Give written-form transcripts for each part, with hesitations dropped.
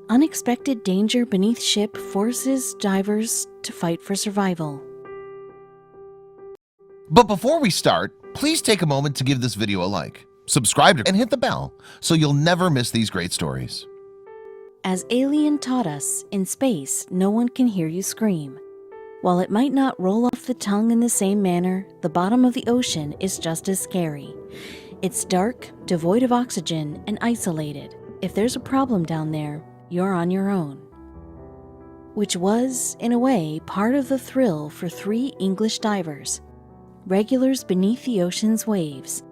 Unexpected danger beneath ship forces divers to fight for survival. But before we start, please take a moment to give this video a like, subscribe, and hit the bell so you'll never miss these great stories. As Alien taught us, in space, no one can hear you scream. While it might not roll off the tongue in the same manner, the bottom of the ocean is just as scary. It's dark, devoid of oxygen, and isolated. If there's a problem down there, you're on your own. Which was, in a way, part of the thrill for 3 English divers, regulars beneath the ocean's waves.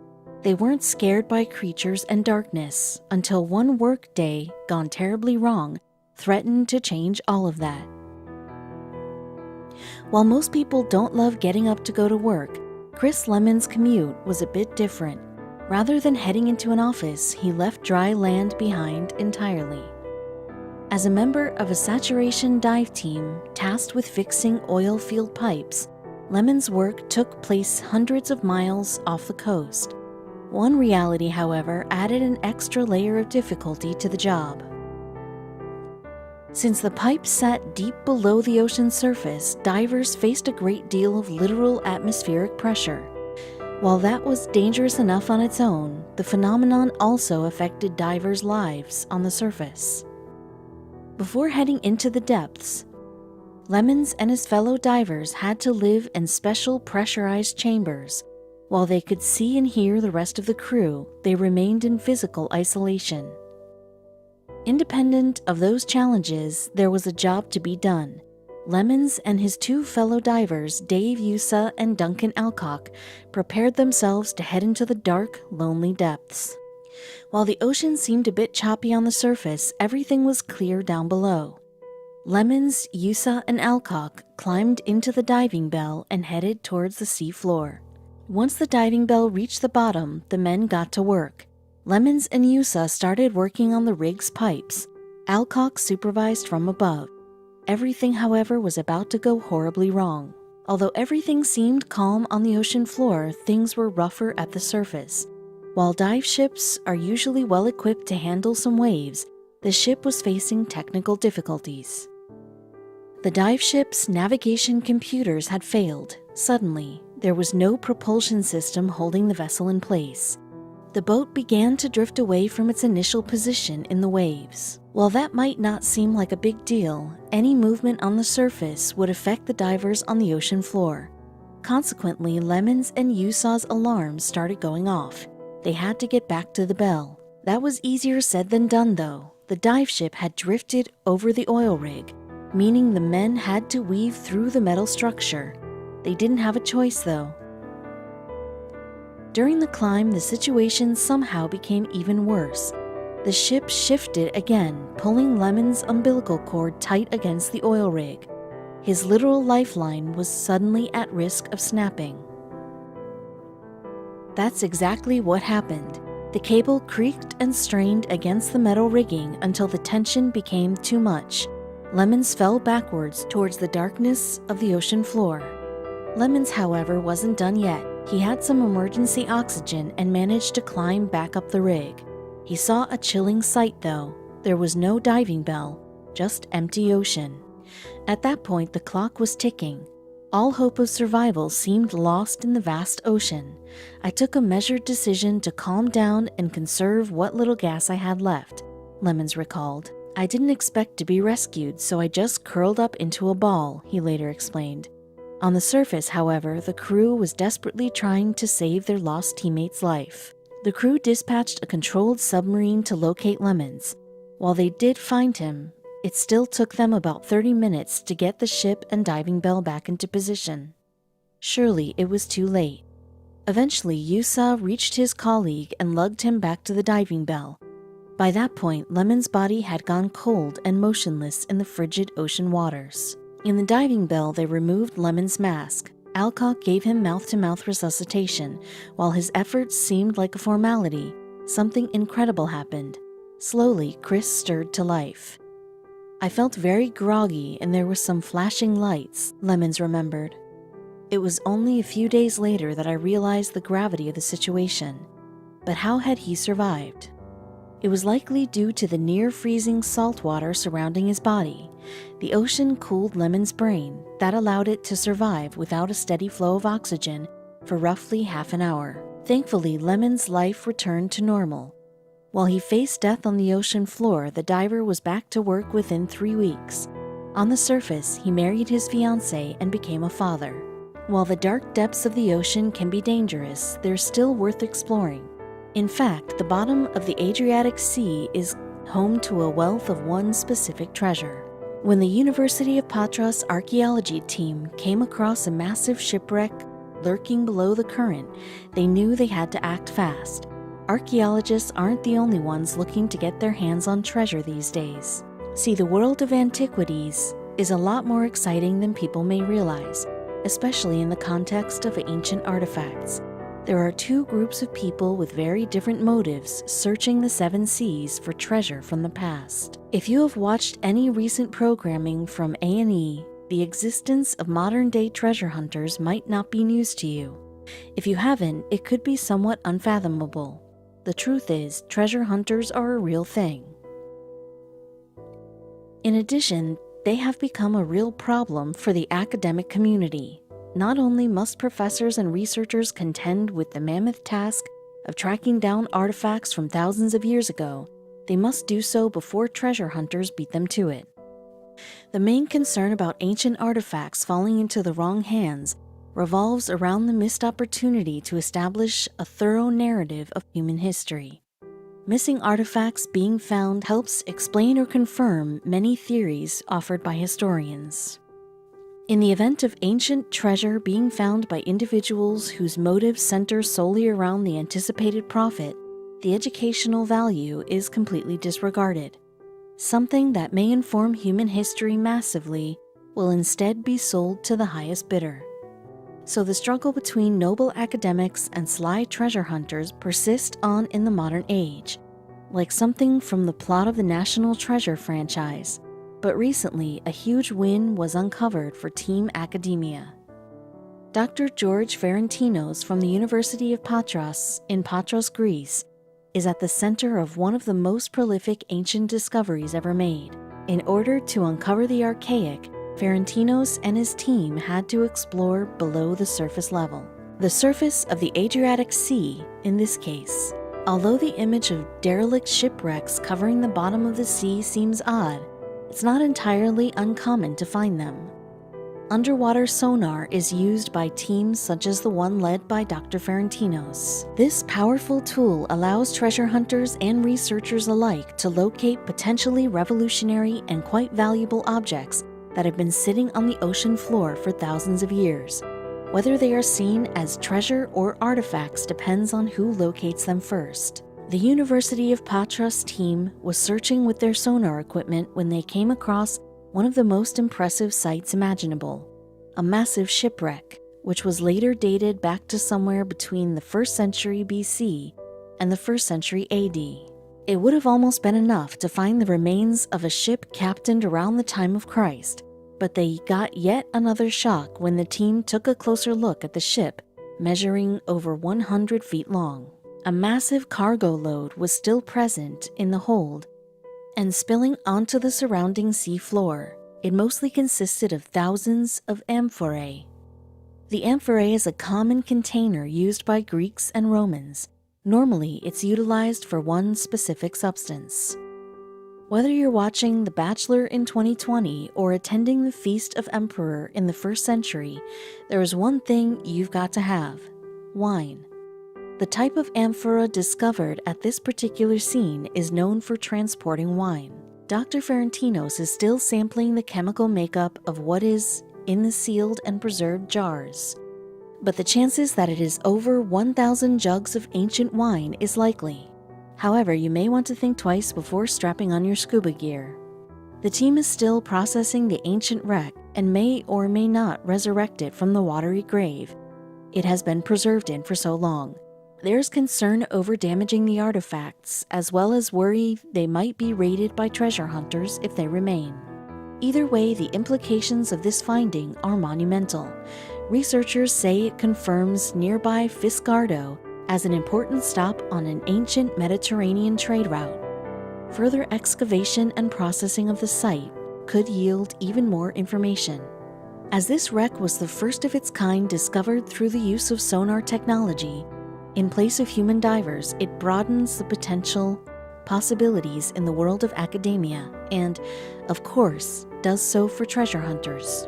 They weren't scared by creatures and darkness until one work day gone terribly wrong threatened to change all of that. While most people don't love getting up to go to work, Chris Lemon's commute was a bit different. Rather than heading into an office, he left dry land behind entirely. As a member of a saturation dive team tasked with fixing oil field pipes, Lemon's work took place hundreds of miles off the coast. One reality, however, added an extra layer of difficulty to the job. Since the pipes sat deep below the ocean's surface, divers faced a great deal of literal atmospheric pressure. While that was dangerous enough on its own, the phenomenon also affected divers' lives on the surface. Before heading into the depths, Lemons and his fellow divers had to live in special pressurized chambers. While they could see and hear the rest of the crew, they remained in physical isolation. Independent of those challenges, there was a job to be done. Lemons and his 2 fellow divers, Dave Yusa and Duncan Alcock, prepared themselves to head into the dark, lonely depths. While the ocean seemed a bit choppy on the surface, everything was clear down below. Lemons, Yusa, and Alcock climbed into the diving bell and headed towards the sea floor. Once the diving bell reached the bottom, the men got to work. Lemons and Yusa started working on the rig's pipes. Alcock supervised from above. Everything, however, was about to go horribly wrong. Although everything seemed calm on the ocean floor, things were rougher at the surface. While dive ships are usually well equipped to handle some waves, the ship was facing technical difficulties. The dive ship's navigation computers had failed. Suddenly, there was no propulsion system holding the vessel in place. The boat began to drift away from its initial position in the waves. While that might not seem like a big deal, any movement on the surface would affect the divers on the ocean floor. Consequently, Lemons and Yusa's alarms started going off. They had to get back to the bell. That was easier said than done, though. The dive ship had drifted over the oil rig, meaning the men had to weave through the metal structure. They didn't have a choice, though. During the climb, the situation somehow became even worse. The ship shifted again, pulling Lemon's umbilical cord tight against the oil rig. His literal lifeline was suddenly at risk of snapping. That's exactly what happened. The cable creaked and strained against the metal rigging until the tension became too much. Lemons fell backwards towards the darkness of the ocean floor. Lemons, however, wasn't done yet. He had some emergency oxygen and managed to climb back up the rig. He saw a chilling sight, though. There was no diving bell, just empty ocean. At that point, the clock was ticking. All hope of survival seemed lost in the vast ocean. I took a measured decision to calm down and conserve what little gas I had left, Lemons recalled. I didn't expect to be rescued, so I just curled up into a ball, he later explained. On the surface, however, the crew was desperately trying to save their lost teammate's life. The crew dispatched a controlled submarine to locate Lemons. While they did find him, it still took them about 30 minutes to get the ship and diving bell back into position. Surely it was too late. Eventually, Yusa reached his colleague and lugged him back to the diving bell. By that point, Lemon's body had gone cold and motionless in the frigid ocean waters. In the diving bell, they removed Lemon's mask. Alcock gave him mouth-to-mouth resuscitation. While his efforts seemed like a formality, something incredible happened. Slowly, Chris stirred to life. I felt very groggy and there were some flashing lights, Lemons remembered. It was only a few days later that I realized the gravity of the situation. But how had he survived? It was likely due to the near-freezing salt water surrounding his body. The ocean cooled Lemon's brain. That allowed it to survive without a steady flow of oxygen for roughly half an hour. Thankfully, Lemon's life returned to normal. While he faced death on the ocean floor, the diver was back to work within 3 weeks. On the surface, he married his fiancée and became a father. While the dark depths of the ocean can be dangerous, they're still worth exploring. In fact, the bottom of the Adriatic Sea is home to a wealth of one specific treasure. When the University of Patras archaeology team came across a massive shipwreck lurking below the current, they knew they had to act fast. Archaeologists aren't the only ones looking to get their hands on treasure these days. See, the world of antiquities is a lot more exciting than people may realize, especially in the context of ancient artifacts. There are two groups of people with very different motives searching the seven seas for treasure from the past. If you have watched any recent programming from A&E, the existence of modern-day treasure hunters might not be news to you. If you haven't, it could be somewhat unfathomable. The truth is, treasure hunters are a real thing. In addition, they have become a real problem for the academic community. Not only must professors and researchers contend with the mammoth task of tracking down artifacts from thousands of years ago, they must do so before treasure hunters beat them to it. The main concern about ancient artifacts falling into the wrong hands revolves around the missed opportunity to establish a thorough narrative of human history. Missing artifacts being found helps explain or confirm many theories offered by historians. In the event of ancient treasure being found by individuals whose motives center solely around the anticipated profit, the educational value is completely disregarded. Something that may inform human history massively will instead be sold to the highest bidder. So the struggle between noble academics and sly treasure hunters persists on in the modern age, like something from the plot of the National Treasure franchise. But recently, a huge win was uncovered for Team Academia. Dr. George Ferentinos from the University of Patras in Patras, Greece, is at the center of one of the most prolific ancient discoveries ever made. In order to uncover the archaic, Ferentinos and his team had to explore below the surface level. The surface of the Adriatic Sea, in this case. Although the image of derelict shipwrecks covering the bottom of the sea seems odd, it's not entirely uncommon to find them. Underwater sonar is used by teams such as the one led by Dr. Ferentinos. This powerful tool allows treasure hunters and researchers alike to locate potentially revolutionary and quite valuable objects that have been sitting on the ocean floor for thousands of years. Whether they are seen as treasure or artifacts depends on who locates them first. The University of Patras team was searching with their sonar equipment when they came across one of the most impressive sights imaginable, a massive shipwreck, which was later dated back to somewhere between the 1st century BC and the 1st century AD. It would have almost been enough to find the remains of a ship captained around the time of Christ, but they got yet another shock when the team took a closer look at the ship, measuring over 100 feet long. A massive cargo load was still present in the hold and spilling onto the surrounding sea floor. It mostly consisted of thousands of amphorae. The amphorae is a common container used by Greeks and Romans. Normally, it's utilized for one specific substance. Whether you're watching The Bachelor in 2020 or attending the Feast of Emperor in the 1st century, there is one thing you've got to have: wine. The type of amphora discovered at this particular scene is known for transporting wine. Dr. Ferentinos is still sampling the chemical makeup of what is in the sealed and preserved jars, but the chances that it is over 1,000 jugs of ancient wine is likely. However, you may want to think twice before strapping on your scuba gear. The team is still processing the ancient wreck and may or may not resurrect it from the watery grave it has been preserved in for so long. There's concern over damaging the artifacts, as well as worry they might be raided by treasure hunters if they remain. Either way, the implications of this finding are monumental. Researchers say it confirms nearby Fiscardo as an important stop on an ancient Mediterranean trade route. Further excavation and processing of the site could yield even more information. As this wreck was the first of its kind discovered through the use of sonar technology, in place of human divers, it broadens the potential possibilities in the world of academia and, of course, does so for treasure hunters.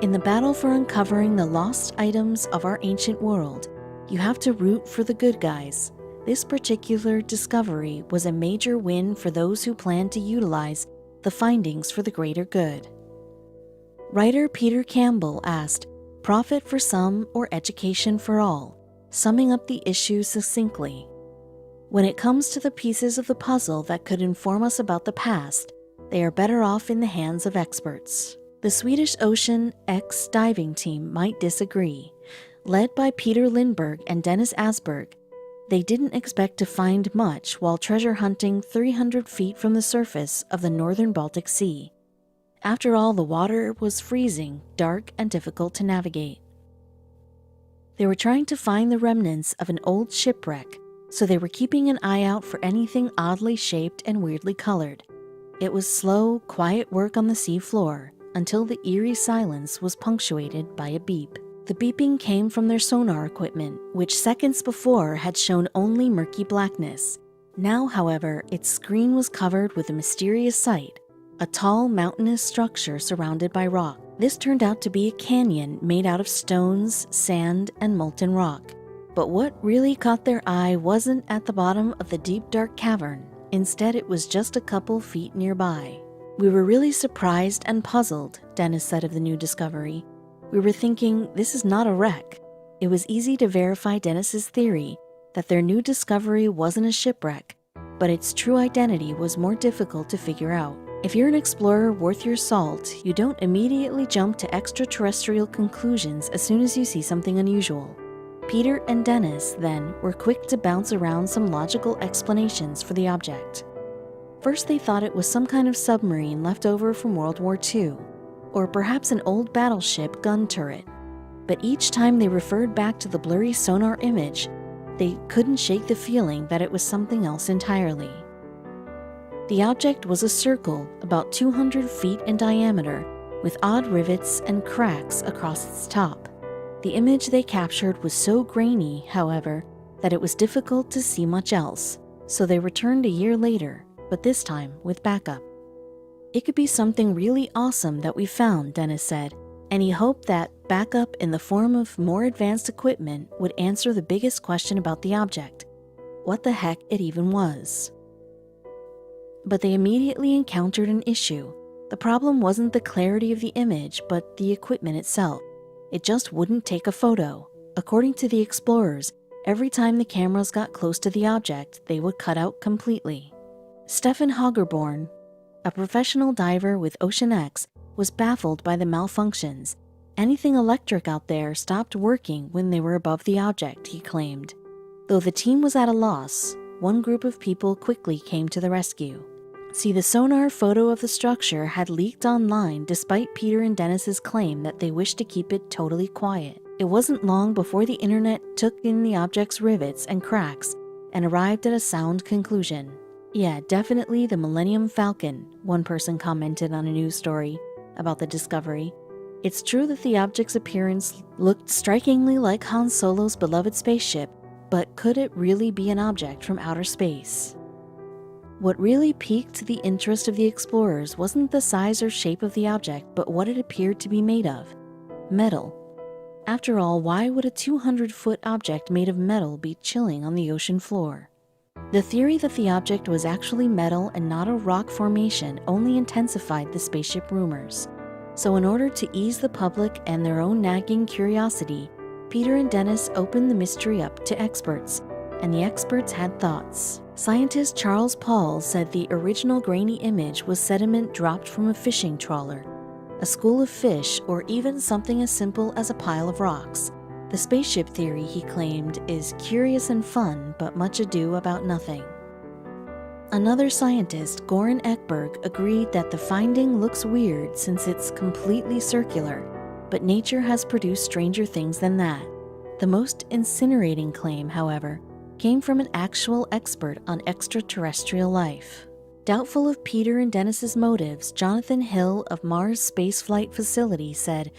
In the battle for uncovering the lost items of our ancient world, you have to root for the good guys. This particular discovery was a major win for those who plan to utilize the findings for the greater good. Writer Peter Campbell asked, "Profit for some or education for all?" summing up the issue succinctly. When it comes to the pieces of the puzzle that could inform us about the past, they are better off in the hands of experts. The Swedish Ocean X diving team might disagree. Led by Peter Lindberg and Dennis Asberg, they didn't expect to find much while treasure hunting 300 feet from the surface of the northern Baltic Sea. After all, the water was freezing, dark, and difficult to navigate. They were trying to find the remnants of an old shipwreck, so they were keeping an eye out for anything oddly shaped and weirdly colored. It was slow, quiet work on the sea floor until the eerie silence was punctuated by a beep. The beeping came from their sonar equipment, which seconds before had shown only murky blackness. Now, however, its screen was covered with a mysterious sight, a tall, mountainous structure surrounded by rock. This turned out to be a canyon made out of stones, sand, and molten rock. But what really caught their eye wasn't at the bottom of the deep, dark cavern. Instead, it was just a couple feet nearby. "We were really surprised and puzzled," Dennis said of the new discovery. "We were thinking, this is not a wreck." It was easy to verify Dennis's theory that their new discovery wasn't a shipwreck, but its true identity was more difficult to figure out. If you're an explorer worth your salt, you don't immediately jump to extraterrestrial conclusions as soon as you see something unusual. Peter and Dennis, then, were quick to bounce around some logical explanations for the object. First, they thought it was some kind of submarine left over from World War II, or perhaps an old battleship gun turret. But each time they referred back to the blurry sonar image, they couldn't shake the feeling that it was something else entirely. The object was a circle about 200 feet in diameter, with odd rivets and cracks across its top. The image they captured was so grainy, however, that it was difficult to see much else, so they returned a year later, but this time with backup. "It could be something really awesome that we found," Dennis said, and he hoped that backup in the form of more advanced equipment would answer the biggest question about the object: what the heck it even was. But they immediately encountered an issue. The problem wasn't the clarity of the image, but the equipment itself. It just wouldn't take a photo. According to the explorers, every time the cameras got close to the object, they would cut out completely. Stefan Hagerborn, a professional diver with Ocean X, was baffled by the malfunctions. Anything electric out there stopped working when they were above the object, he claimed. Though the team was at a loss, one group of people quickly came to the rescue. See, the sonar photo of the structure had leaked online despite Peter and Dennis's claim that they wished to keep it totally quiet. It wasn't long before the internet took in the object's rivets and cracks and arrived at a sound conclusion. "Yeah, definitely the Millennium Falcon," one person commented on a news story about the discovery. "It's true that the object's appearance looked strikingly like Han Solo's beloved spaceship, but could it really be an object from outer space?" What really piqued the interest of the explorers wasn't the size or shape of the object, but what it appeared to be made of: metal. After all, why would a 200-foot object made of metal be chilling on the ocean floor? The theory that the object was actually metal and not a rock formation only intensified the spaceship rumors. So in order to ease the public and their own nagging curiosity, Peter and Dennis opened the mystery up to experts, and the experts had thoughts. Scientist Charles Paul said the original grainy image was sediment dropped from a fishing trawler, a school of fish, or even something as simple as a pile of rocks. The spaceship theory, he claimed, is curious and fun, but much ado about nothing. Another scientist, Goran Ekberg, agreed that the finding looks weird since it's completely circular, but nature has produced stranger things than that. The most incinerating claim, however, came from an actual expert on extraterrestrial life. Doubtful of Peter and Dennis's motives, Jonathan Hill of Mars Space Flight Facility said,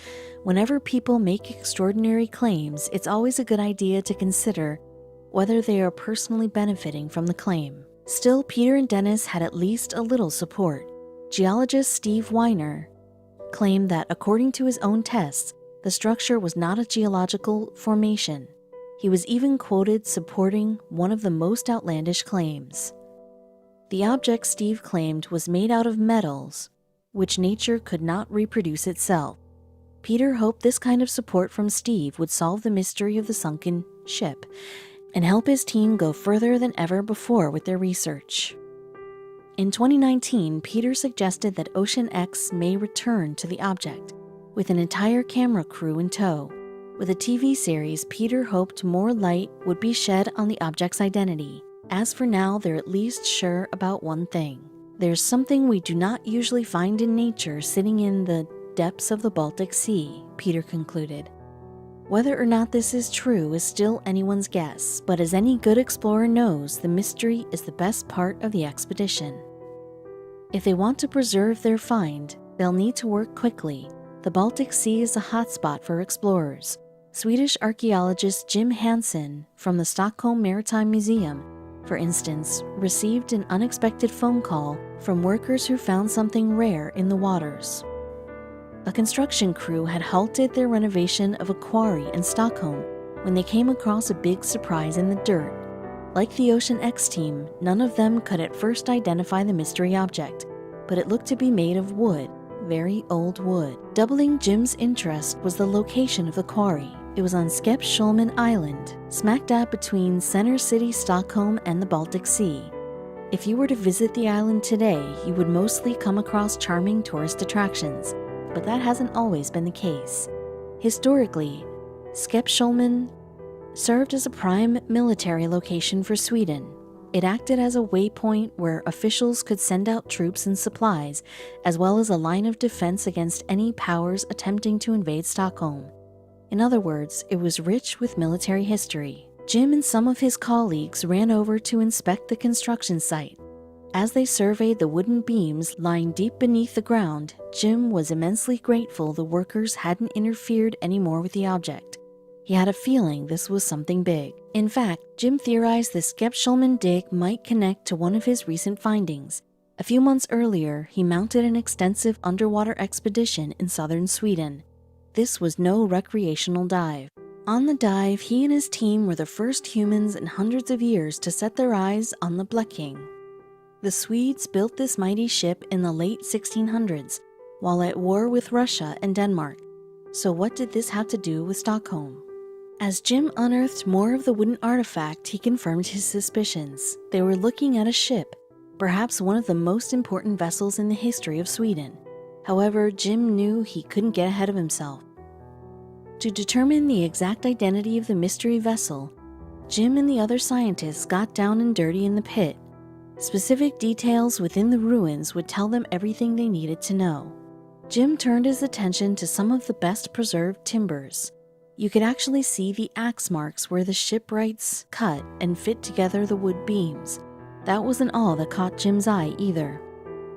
"Whenever people make extraordinary claims, it's always a good idea to consider whether they are personally benefiting from the claim." Still, Peter and Dennis had at least a little support. Geologist Steve Weiner claimed that, according to his own tests, the structure was not a geological formation. He was even quoted supporting one of the most outlandish claims. The object Steve claimed was made out of metals, which nature could not reproduce itself. Peter hoped this kind of support from Steve would solve the mystery of the sunken ship and help his team go further than ever before with their research. In 2019, Peter suggested that Ocean X may return to the object, with an entire camera crew in tow. With a TV series, Peter hoped more light would be shed on the object's identity. As for now, they're at least sure about one thing. There's something we do not usually find in nature sitting in the depths of the Baltic Sea, Peter concluded. Whether or not this is true is still anyone's guess, but as any good explorer knows, the mystery is the best part of the expedition. If they want to preserve their find, they'll need to work quickly. The Baltic Sea is a hotspot for explorers. Swedish archaeologist Jim Hansen from the Stockholm Maritime Museum, for instance, received an unexpected phone call from workers who found something rare in the waters. A construction crew had halted their renovation of a quarry in Stockholm when they came across a big surprise in the dirt. Like the Ocean X team, none of them could at first identify the mystery object, but it looked to be made of wood, very old wood. Doubling Jim's interest was the location of the quarry. It was on Skeppsholmen Island, smack dab between Center City, Stockholm, and the Baltic Sea. If you were to visit the island today, you would mostly come across charming tourist attractions, but that hasn't always been the case. Historically, Skeppsholmen served as a prime military location for Sweden. It acted as a waypoint where officials could send out troops and supplies, as well as a line of defense against any powers attempting to invade Stockholm. In other words, it was rich with military history. Jim and some of his colleagues ran over to inspect the construction site. As they surveyed the wooden beams lying deep beneath the ground, Jim was immensely grateful the workers hadn't interfered anymore with the object. He had a feeling this was something big. In fact, Jim theorized the Skeppsholmen dig might connect to one of his recent findings. A few months earlier, he mounted an extensive underwater expedition in southern Sweden. This was no recreational dive. On the dive, he and his team were the first humans in hundreds of years to set their eyes on the Bleking. The Swedes built this mighty ship in the late 1600s, while at war with Russia and Denmark. So what did this have to do with Stockholm? As Jim unearthed more of the wooden artifact, he confirmed his suspicions. They were looking at a ship, perhaps one of the most important vessels in the history of Sweden. However, Jim knew he couldn't get ahead of himself. To determine the exact identity of the mystery vessel, Jim and the other scientists got down and dirty in the pit. Specific details within the ruins would tell them everything they needed to know. Jim turned his attention to some of the best preserved timbers. You could actually see the axe marks where the shipwrights cut and fit together the wood beams. That wasn't all that caught Jim's eye either.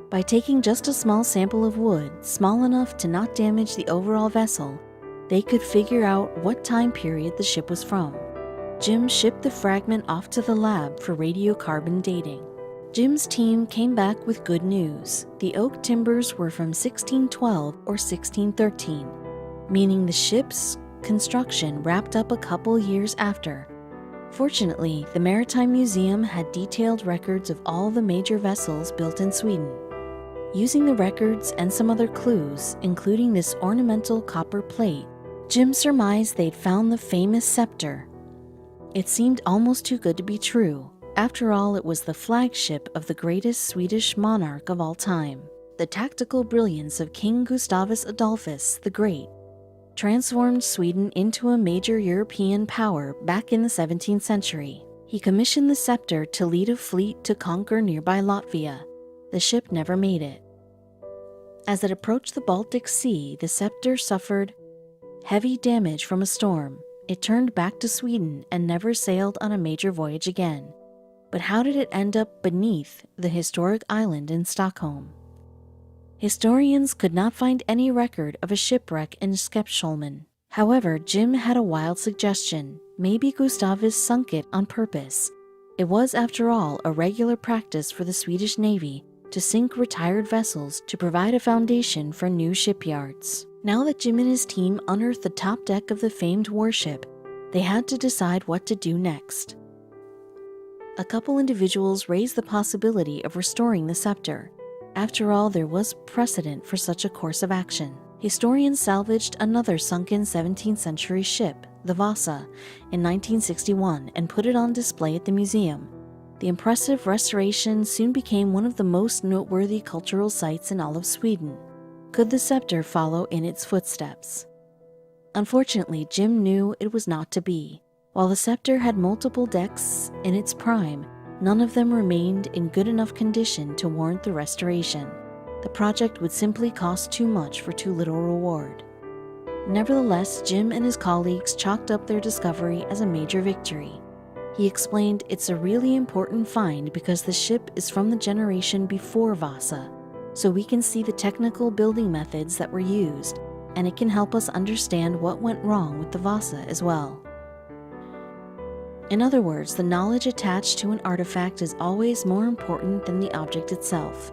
By taking just a small sample of wood, small enough to not damage the overall vessel, they could figure out what time period the ship was from. Jim shipped the fragment off to the lab for radiocarbon dating. Jim's team came back with good news. The oak timbers were from 1612 or 1613, meaning the ship's construction wrapped up a couple years after. Fortunately, the Maritime Museum had detailed records of all the major vessels built in Sweden. Using the records and some other clues, including this ornamental copper plate, Jim surmised they'd found the famous scepter. It seemed almost too good to be true. After all, it was the flagship of the greatest Swedish monarch of all time. The tactical brilliance of King Gustavus Adolphus the Great transformed Sweden into a major European power back in the 17th century. He commissioned the scepter to lead a fleet to conquer nearby Latvia. The ship never made it. As it approached the Baltic Sea, the scepter suffered heavy damage from a storm. It turned back to Sweden and never sailed on a major voyage again. But how did it end up beneath the historic island in Stockholm? Historians could not find any record of a shipwreck in Skeppsholmen. However, Jim had a wild suggestion. Maybe Gustavus sunk it on purpose. It was, after all, a regular practice for the Swedish Navy to sink retired vessels to provide a foundation for new shipyards. Now that Jim and his team unearthed the top deck of the famed warship, they had to decide what to do next. A couple individuals raised the possibility of restoring the scepter. After all, there was precedent for such a course of action. Historians salvaged another sunken 17th century ship, the Vasa, in 1961 and put it on display at the museum. The impressive restoration soon became one of the most noteworthy cultural sites in all of Sweden. Could the scepter follow in its footsteps? Unfortunately, Jim knew it was not to be. While the scepter had multiple decks in its prime, none of them remained in good enough condition to warrant the restoration. The project would simply cost too much for too little reward. Nevertheless, Jim and his colleagues chalked up their discovery as a major victory. He explained it's a really important find because the ship is from the generation before Vasa, so we can see the technical building methods that were used, and it can help us understand what went wrong with the Vasa as well. In other words, the knowledge attached to an artifact is always more important than the object itself.